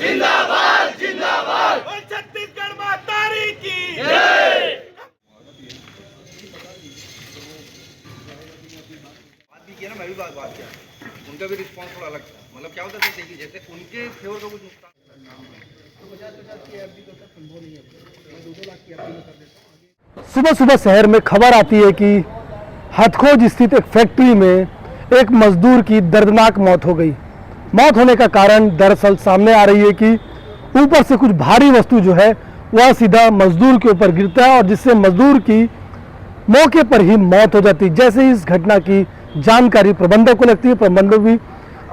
जिंदाबाद जिंदाबाद छत्तीसगढ़ मातारी की जय। बात भी किया ना, मैं भी बात किया, उनका भी रिस्पांस थोड़ा अलग था। मतलब क्या होता था, देखिए जैसे उनके फेवर का कुछ नुकसान सुबह सुबह शहर में खबर आती है कि हथखोज स्थित एक फैक्ट्री में एक मजदूर की दर्दनाक मौत हो गई। मौत होने का कारण दरअसल सामने आ रही है कि ऊपर से कुछ भारी वस्तु जो है वह सीधा मजदूर के ऊपर गिरता है और जिससे मजदूर की मौके पर ही मौत हो जाती है। जैसे ही इस घटना की जानकारी प्रबंधक को लगती है, प्रबंधक भी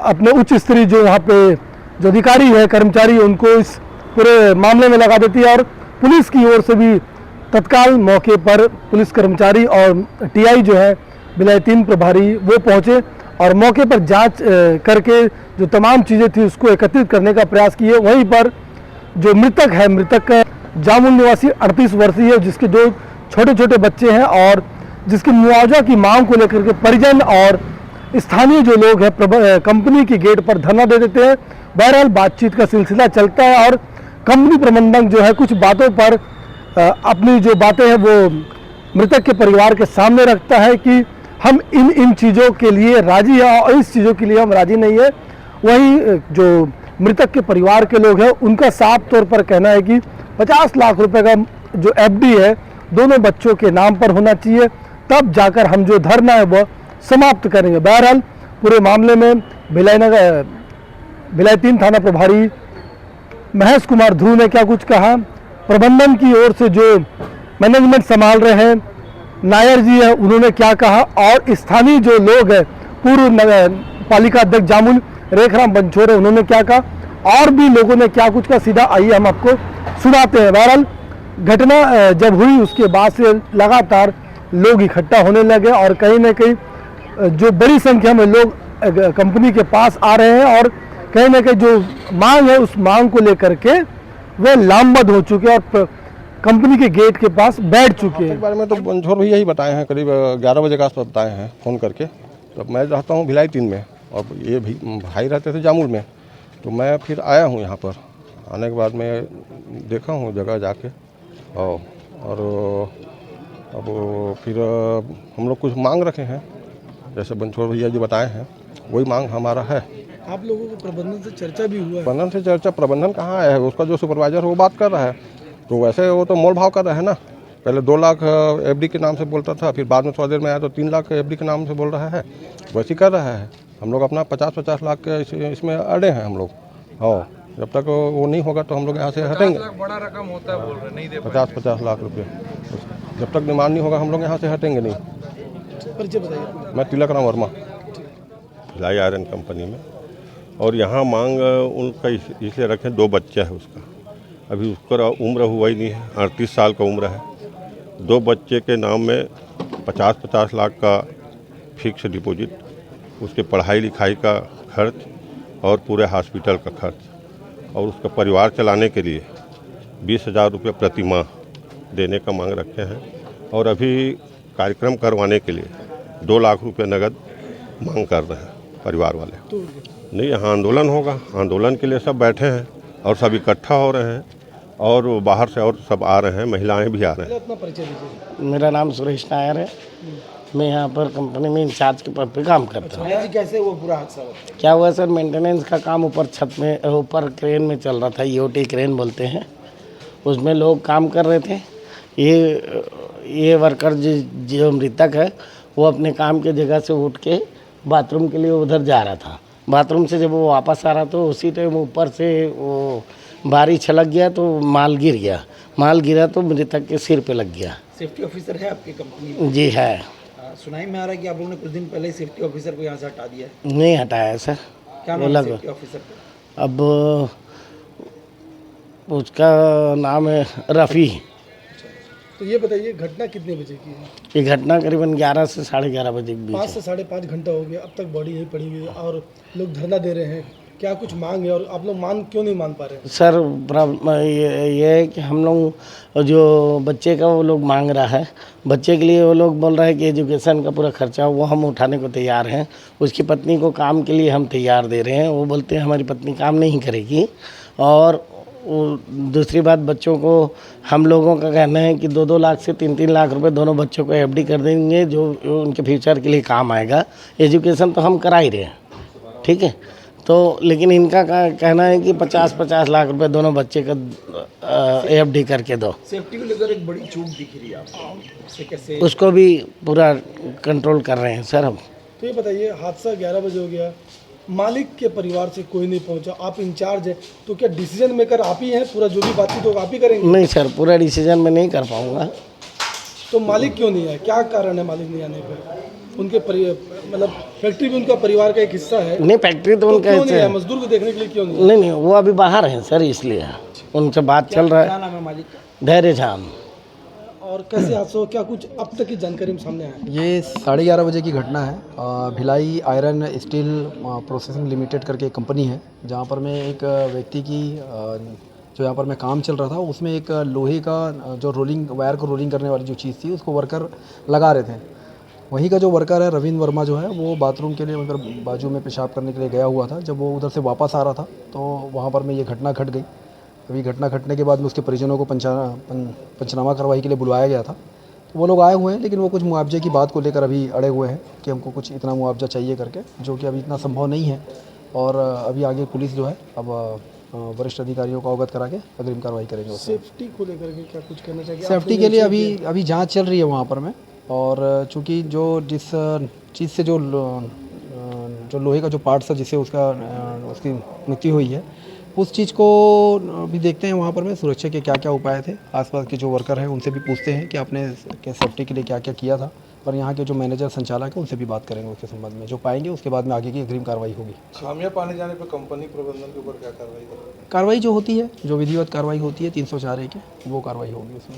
अपने उच्च स्तरीय जो यहाँ पे जो अधिकारी है, कर्मचारी है, उनको इस पूरे मामले में लगा देती है और पुलिस की ओर से भी तत्काल मौके पर पुलिस कर्मचारी और टीआई जो है भिलाई 3 प्रभारी वो पहुंचे और मौके पर जांच करके जो तमाम चीज़ें थी उसको एकत्रित करने का प्रयास किए। वहीं पर जो मृतक है, मृतक जामुल निवासी 38 वर्षीय है, जिसके 2 छोटे छोटे बच्चे हैं और जिसकी मुआवजा की मांग को लेकर के परिजन और स्थानीय जो लोग हैं कंपनी के गेट पर धरना दे देते हैं। बहरहाल बातचीत का सिलसिला चलता है और कंपनी प्रबंधक जो है कुछ बातों पर अपनी जो बातें हैं वो मृतक के परिवार के सामने रखता है कि हम इन चीज़ों के लिए राजी हैं और इस चीज़ों के लिए हम राजी नहीं है। वहीं जो मृतक के परिवार के लोग हैं उनका साफ तौर पर कहना है कि 50 लाख रुपए का जो एफडी है दोनों बच्चों के नाम पर होना चाहिए, तब जाकर हम जो धरना है वह समाप्त करेंगे। बहरहाल पूरे मामले में भिलाई 3 थाना प्रभारी महेश कुमार ध्रुव ने क्या कुछ कहा, प्रबंधन की ओर से जो मैनेजमेंट संभाल रहे हैं नायर जी है उन्होंने क्या कहा और स्थानीय जो लोग हैं पूर्व पालिका अध्यक्ष जामुल रेखराम बनछोरे उन्होंने क्या कहा और भी लोगों ने क्या कुछ कहा, सीधा आइए हम आपको सुनाते हैं। बहरहाल घटना जब हुई उसके बाद से लगातार लोग इकट्ठा होने लगे और कहीं ना कहीं जो बड़ी संख्या में लोग कंपनी के पास आ रहे हैं और कहीं ना कहीं जो मांग है उस मांग को लेकर के वे लामबंद हो चुके हैं और कंपनी के गेट के पास बैठ चुके हैं। इस बारे में तो बनछोर भैया ही बताए हैं, करीब 11 बजे के आसपास बताए हैं फ़ोन करके। तो मैं रहता हूँ भिलाई 3 में और ये भी भाई रहते थे जामुल में, तो मैं फिर आया हूँ यहाँ पर। आने के बाद मैं देखा हूँ जगह जाके और अब फिर हम लोग कुछ मांग रखे हैं, जैसे बनछोर भैया जी बताए हैं वही मांग हमारा है। आप लोगों को प्रबंधन से चर्चा भी हुआ है? प्रबंधन से चर्चा, प्रबंधन कहाँ है, उसका जो सुपरवाइजर वो बात कर रहा है, तो वैसे वो तो मोल भाव कर रहा है ना। पहले 2 लाख एफडी के नाम से बोलता था, फिर बाद में थोड़ा देर में आया तो 3 लाख एफडी के नाम से बोल रहा है, वैसे कर रहा है। हम लोग अपना 50-50 लाख के इसमें अड़े हैं हम लोग। हाँ, जब तक वो नहीं होगा तो हम लोग यहाँ से हटेंगे। बड़ा रकम होता है, बोल रहे नहीं दे 50-50 लाख रुपये, जब तक डिमांड नहीं होगा हम लोग यहाँ से हटेंगे नहीं। परिचय बताइए। मैं तिलक राम वर्मा, भिलाई आयरन कंपनी में। और यहाँ मांग उनका इसलिए रखें, 2 बच्चा है उसका, अभी उसका उम्र हुआ ही नहीं है, 38 साल का उम्र है। 2 बच्चे के नाम में 50-50 लाख का फिक्स डिपॉजिट, उसके पढ़ाई लिखाई का खर्च और पूरे हॉस्पिटल का खर्च और उसका परिवार चलाने के लिए 20,000 रुपये प्रति माह देने का मांग रखे हैं। और अभी कार्यक्रम करवाने के लिए 2 लाख रुपये नगद मांग कर रहे हैं परिवार वाले। नहीं, यहाँ आंदोलन होगा, आंदोलन के लिए सब बैठे हैं और सब इकट्ठा हो रहे हैं और बाहर से और सब आ रहे हैं, महिलाएं भी आ रहे हैं। अपना परिचय दीजिए। मेरा नाम सुरेश नायर है, मैं यहाँ पर कंपनी में इंचार्ज के पद पे काम करता हूँ। कैसे वो पूरा हादसा हुआ? क्या हुआ सर, मेंटेनेंस का काम ऊपर छत में, ऊपर क्रेन में चल रहा था, ईओटी क्रेन बोलते हैं, उसमें लोग काम कर रहे थे। ये वर्कर जो मृतक है वो अपने काम के जगह से उठ के बाथरूम के लिए उधर जा रहा था। बाथरूम से जब वो वापस आ रहा तो उसी टाइम ऊपर से वो भारी छलक गया तो माल गिर गया। माल गिरा तो मृतक के सिर पे लग गया। सेफ्टी ऑफिसर है आपकी कंपनी में? जी है। सुनाई में आ रहा है कि आप लोगों ने कुछ दिन पहले सेफ्टी ऑफिसर को यहाँ से हटा दिया है। नहीं हटाया है सर। क्या नाम है सेफ्टी ऑफिसर का? अब उसका नाम है रफ़ी। तो ये बताइए घटना कितने बजे की है? ये घटना करीबन 11 से 11:30 बजे के बीच 5 से 5.5 घंटा हो गया, अब तक बॉडी यहीं पड़ी हुई है और लोग धरना दे रहे हैं। क्या कुछ मांग है और आप लोग मांग क्यों नहीं मान पा रहे? सर प्रॉब्लम ये है कि हम लोग जो बच्चे का वो लोग मांग रहा है, बच्चे के लिए वो लोग बोल रहे हैं कि एजुकेशन का पूरा खर्चा वो हम उठाने को तैयार हैं। उसकी पत्नी को काम के लिए हम तैयार दे रहे हैं, वो बोलते हैं हमारी पत्नी काम नहीं करेगी। और दूसरी बात, बच्चों को हम लोगों का कहना है कि 2-2 लाख से 3-3 लाख रुपए दोनों बच्चों को एफडी कर देंगे, जो उनके फ्यूचर के लिए काम आएगा। एजुकेशन तो हम करा ही रहे हैं, ठीक है। तो लेकिन इनका कहना है कि 50-50 लाख रुपए दोनों बच्चे का एफडी करके दो। सेफ्टी को लेकर एक बड़ी चूक दिख रही है आपको, उससे कैसे? उसको भी पूरा कंट्रोल कर रहे हैं सर हम। तो ये बताइए, हादसा 11 बजे हो गया, मालिक के परिवार से कोई नहीं पहुंचा, आप इंचार्ज है, तो क्या डिसीजन मेकर आप ही हैं? पूरा जो भी बातचीत होगा आप ही करेंगे? नहीं सर, पूरा डिसीजन मैं नहीं कर पाऊँगा। तो मालिक क्यों नहीं है? क्या कारण है मालिक नहीं आने पर? उनके मतलब फैक्ट्री भी उनका परिवार का एक हिस्सा है। नहीं, फैक्ट्री तो उनका क्यों नहीं है? है। मजदूर को देखने के लिए क्यों नहीं है? नहीं, वो अभी बाहर हैं सर, इसलिए उनसे बात चल रहा क्या है। नाम है मालिक का? धैर्य झाम। और कैसे हादसा हो, क्या कुछ अब तक की जानकारी सामने आया? ये 11:30 बजे की घटना है। Bhilai iron steel processing limited करके एक कंपनी है, जहाँ पर मैं एक व्यक्ति की जो यहाँ पर मैं काम चल रहा था, उसमें एक लोहे का जो रोलिंग वायर को रोलिंग करने वाली जो चीज़ थी, उसको वर्कर लगा रहे थे। वहीं का जो वर्कर है रविंद्र वर्मा जो है, वो बाथरूम के लिए मतलब बाजू में पेशाब करने के लिए गया हुआ था। जब वो उधर से वापस आ रहा था तो वहाँ पर में ये घटना घट गई। अभी घटना घटने के बाद में उसके परिजनों को पंचनामा कार्रवाई के लिए बुलवाया गया था। तो वो लोग आए हुए हैं, लेकिन वो कुछ मुआवजे की बात को लेकर अभी अड़े हुए हैं कि हमको कुछ इतना मुआवजा चाहिए करके, जो कि अभी इतना संभव नहीं है। और अभी आगे पुलिस जो है अब वरिष्ठ अधिकारियों को अवगत करा के अग्रिम कार्रवाई करेंगे। उसमें सेफ्टी को लेकर के क्या कुछ कहना चाहिए? सेफ्टी के लिए अभी जांच चल रही है वहाँ पर में। और चूँकि जो जिस चीज़ से जो लोहे का जो पार्ट्स है जिससे उसकी मृत्यु हुई है, उस चीज़ को भी देखते हैं वहाँ पर में सुरक्षा के क्या क्या उपाय थे। आसपास के जो वर्कर हैं उनसे भी पूछते हैं कि आपने सेफ्टी के लिए क्या क्या किया था। और यहाँ के जो मैनेजर संचालक है उनसे भी बात करेंगे उसके संबंध में। जो पाएंगे उसके बाद में आगे की अग्रिम कार्रवाई होगी। खामियां पाने जाने पर कंपनी प्रबंधन के ऊपर क्या कार्रवाई करेंगे? कार्रवाई जो होती है, जो विधिवत कार्रवाई होती है 304A की, वो कार्रवाई होगी उसमें।